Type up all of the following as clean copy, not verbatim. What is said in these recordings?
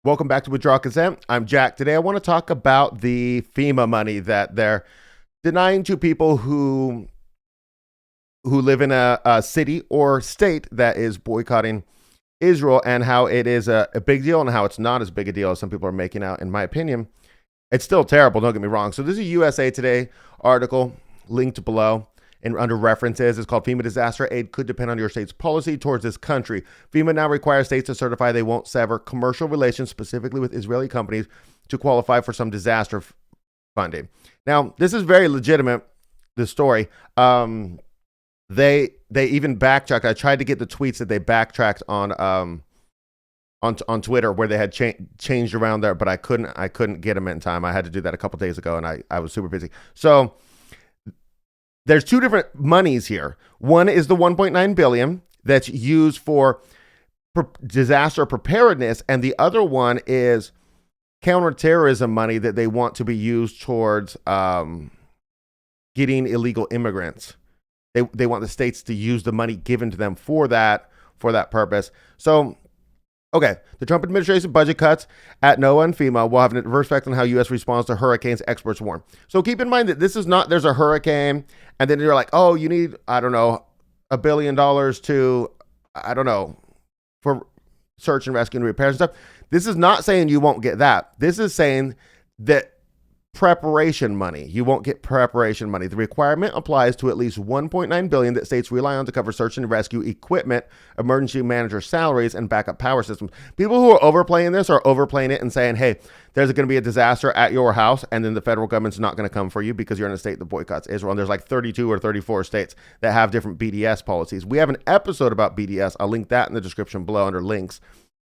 Welcome back to Withdraw Consent. I'm Jack. Today I want to talk about the FEMA money that they're denying to people who live in a city or state that is boycotting Israel, and how it is a big deal and how it's not as big a deal as some people are making out. In my opinion, it's still terrible, don't get me wrong. So this is a USA Today article linked below. And under references, it's called FEMA Disaster Aid Could Depend on Your State's Policy Towards This Country. FEMA now requires states to certify they won't sever commercial relations, specifically with Israeli companies, to qualify for some disaster funding. Now, this is very legitimate, this story. They even backtracked. I tried to get the tweets that they backtracked on Twitter, where they had changed around there, but I couldn't get them in time. I had to do that a couple days ago, and I was super busy. So there's two different monies here. One is the 1.9 billion that's used for disaster preparedness, and the other one is counterterrorism money that they want to be used towards getting illegal immigrants. They want the states to use the money given to them for that purpose. So, okay, the Trump administration budget cuts at NOAA and FEMA will have an adverse effect on how U.S. responds to hurricanes, experts warn. So keep in mind that this is not, there's a hurricane, and then you're like, oh, you need, I don't know, $1 billion to, I don't know, for search and rescue and repairs and stuff. This is not saying you won't get that. This is saying that preparation money, you won't get preparation money. The requirement applies to at least 1.9 billion that states rely on to cover search and rescue equipment, emergency manager salaries, and backup power systems. People who are overplaying this are overplaying it and saying, hey, there's going to be a disaster at your house, and then the federal government's not going to come for you because you're in a state that boycotts Israel. And there's like 32 or 34 states that have different BDS policies. We have an episode about BDS. I'll link that in the description below under links.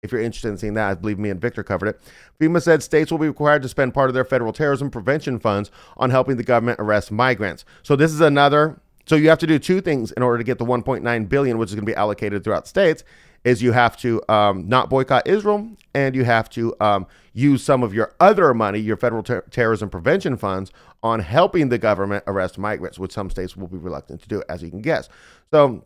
If you're interested in seeing that, I believe me and Victor covered it. FEMA said states will be required to spend part of their federal terrorism prevention funds on helping the government arrest migrants. So this is another, so you have to do two things in order to get the 1.9 billion, which is going to be allocated throughout states, is you have to not boycott Israel, and you have to use some of your other money, your federal terrorism prevention funds, on helping the government arrest migrants, which some states will be reluctant to do, as you can guess. So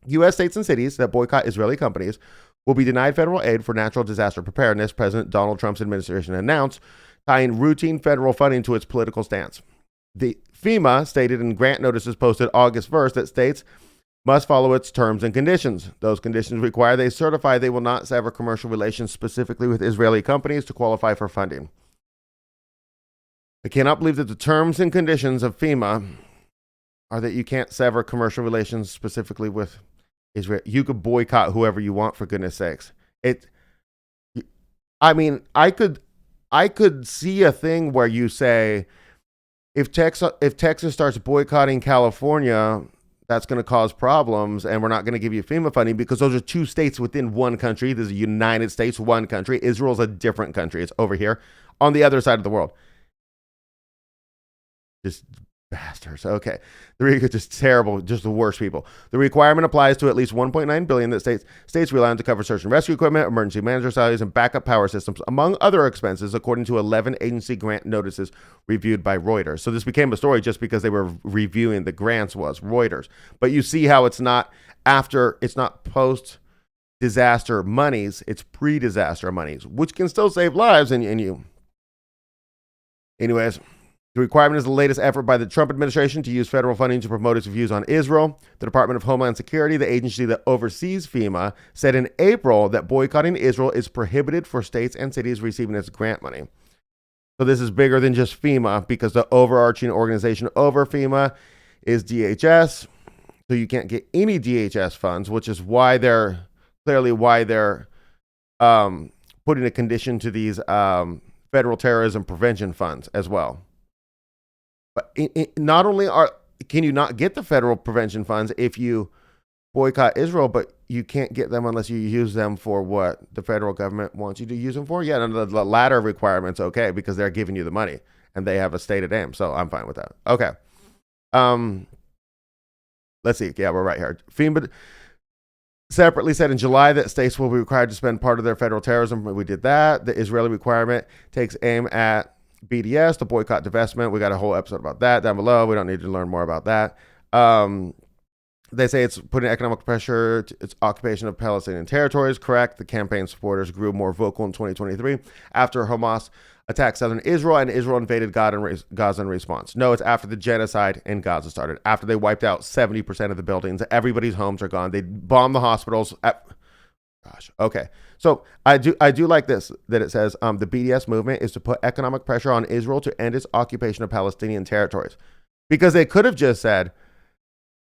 U.S. states and cities that boycott Israeli companies will be denied federal aid for natural disaster preparedness, President Donald Trump's administration announced, tying routine federal funding to its political stance. The FEMA stated in grant notices posted August 1st that states must follow its terms and conditions. Those conditions require they certify they will not sever commercial relations specifically with Israeli companies to qualify for funding. I cannot believe that the terms and conditions of FEMA are that you can't sever commercial relations specifically with Israel. You could boycott whoever you want, for goodness sakes. I mean, I could see a thing where you say, if Texas starts boycotting California, that's going to cause problems, and we're not going to give you FEMA funding, because those are two states within one country. There's a United States, one country. Israel's a different country. It's over here on the other side of the world. Just bastards. Okay. Just terrible, just the worst people. The requirement applies to at least 1.9 billion that states rely on to cover search and rescue equipment, emergency manager salaries, and backup power systems, among other expenses, according to 11 agency grant notices reviewed by Reuters. So this became a story just because they were reviewing the grants, was Reuters. But you see how it's not post-disaster monies, it's pre-disaster monies, which can still save lives, and you. Anyways, the requirement is the latest effort by the Trump administration to use federal funding to promote its views on Israel. The Department of Homeland Security, the agency that oversees FEMA, said in April that boycotting Israel is prohibited for states and cities receiving its grant money. So this is bigger than just FEMA, because the overarching organization over FEMA is DHS. So you can't get any DHS funds, which is why they're putting a condition to these federal terrorism prevention funds as well. But not only can you not get the federal prevention funds if you boycott Israel, but you can't get them unless you use them for what the federal government wants you to use them for. Yeah, and the latter requirement's okay, because they're giving you the money and they have a stated aim. So I'm fine with that. Okay. Let's see. Yeah, we're right here. FEMA separately said in July that states will be required to spend part of their federal terrorism. We did that. The Israeli requirement takes aim at BDS, the boycott divestment. We got a whole episode about that down below. We don't need to learn more about that. They say it's putting economic pressure to its occupation of Palestinian territories. Correct. The campaign supporters grew more vocal in 2023 after Hamas attacked southern Israel and Israel invaded Gaza in response. No, it's after the genocide in Gaza started. After they wiped out 70% of the buildings. Everybody's homes are gone. They bombed the hospitals. Gosh. Okay. So I do like this, that it says the BDS movement is to put economic pressure on Israel to end its occupation of Palestinian territories. Because they could have just said,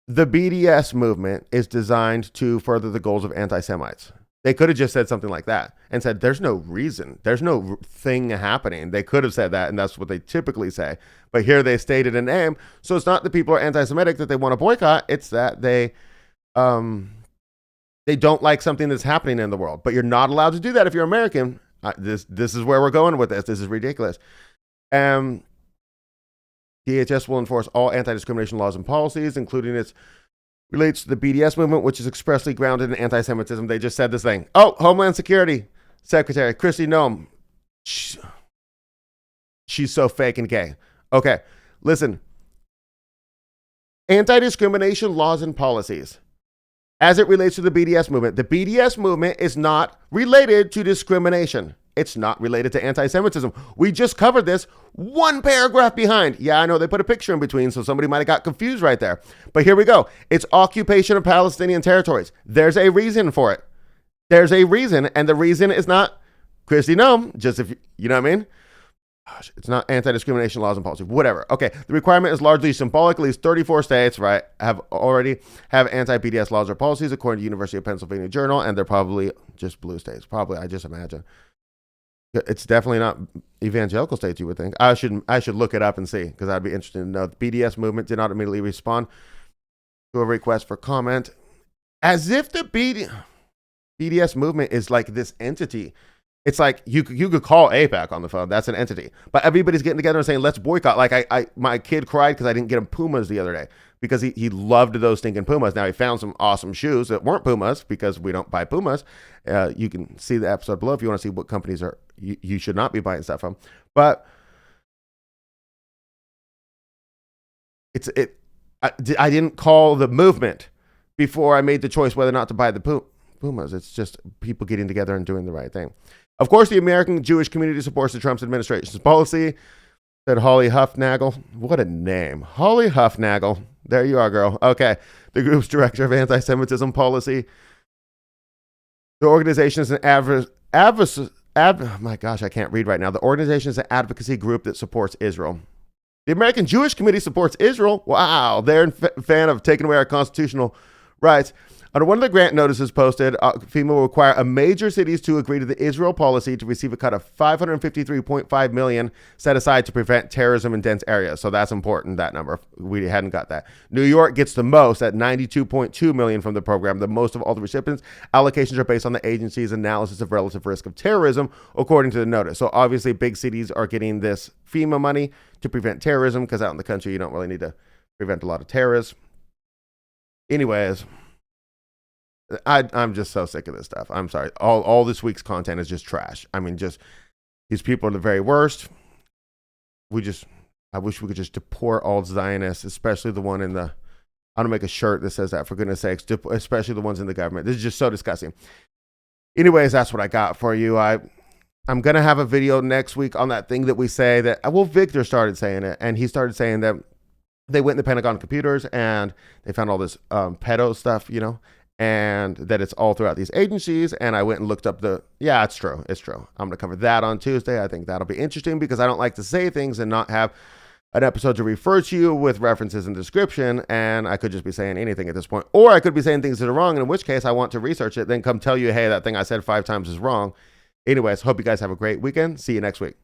the BDS movement is designed to further the goals of anti-Semites. They could have just said something like that and said, there's no reason. There's no thing happening. They could have said that, and that's what they typically say. But here they stated a name. So it's not that people are anti-Semitic that they want to boycott. It's that they don't like something that's happening in the world. But you're not allowed to do that if you're American. This is where we're going with this. This is ridiculous. DHS will enforce all anti-discrimination laws and policies, including its relates to the BDS movement, which is expressly grounded in anti-Semitism. They just said this thing. Oh, Homeland Security Secretary Kristi Noem. She's so fake and gay. Okay, listen. Anti-discrimination laws and policies, as it relates to the BDS movement. The BDS movement is not related to discrimination. It's not related to anti-Semitism. We just covered this one paragraph behind. Yeah, I know they put a picture in between, so somebody might have got confused right there. But here we go. It's occupation of Palestinian territories. There's a reason for it. There's a reason, and the reason is not Kristi Noem, just if you know what I mean? Gosh, it's not anti-discrimination laws and policy. Whatever. Okay, the requirement is largely symbolic. At least 34 states, right, have anti-BDS laws or policies, according to University of Pennsylvania Journal, and they're probably just blue states. Probably, I just imagine. It's definitely not evangelical states, you would think. I should look it up and see, because I'd be interested to know. The BDS movement did not immediately respond to a request for comment, as if the BDS movement is like this entity. It's like you could call AIPAC on the phone. That's an entity. But everybody's getting together and saying, let's boycott. Like my kid cried because I didn't get him Pumas the other day, because he loved those stinking Pumas. Now he found some awesome shoes that weren't Pumas, because we don't buy Pumas. You can see the episode below if you want to see what companies you should not be buying stuff from. But I didn't call the movement before I made the choice whether or not to buy the Pumas. It's just people getting together and doing the right thing. Of course, the American Jewish community supports the Trump administration's policy, said Holly Huffnagel. What a name. Holly Huffnagel. There you are, girl. Okay. The group's director of anti-Semitism policy. The organization is my gosh, I can't read right now. The organization is an advocacy group that supports Israel. The American Jewish Committee supports Israel. Wow. They're a fan of taking away our constitutional rights. Under one of the grant notices posted, FEMA will require major cities to agree to the Israel policy to receive a cut of $553.5 million set aside to prevent terrorism in dense areas. So that's important, that number. We hadn't got that. New York gets the most at $92.2 million from the program. The most of all the recipients. Allocations are based on the agency's analysis of relative risk of terrorism, according to the notice. So obviously big cities are getting this FEMA money to prevent terrorism, because out in the country you don't really need to prevent a lot of terrorists. Anyways, I'm just so sick of this stuff. I'm sorry. All this week's content is just trash. I mean, just these people are the very worst. I wish we could just deport all Zionists, especially the one in the, I'm gonna make a shirt that says that, for goodness sakes, especially the ones in the government. This is just so disgusting. Anyways, that's what I got for you. I'm gonna have a video next week on that thing that we say that, well, Victor started saying it, and he started saying that they went in the Pentagon computers and they found all this pedo stuff, you know, and that it's all throughout these agencies. And I went and looked up yeah, it's true. It's true. I'm going to cover that on Tuesday. I think that'll be interesting, because I don't like to say things and not have an episode to refer to you with references and description. And I could just be saying anything at this point, or I could be saying things that are wrong, in which case I want to research it, then come tell you, hey, that thing I said 5 times is wrong. Anyways, hope you guys have a great weekend. See you next week.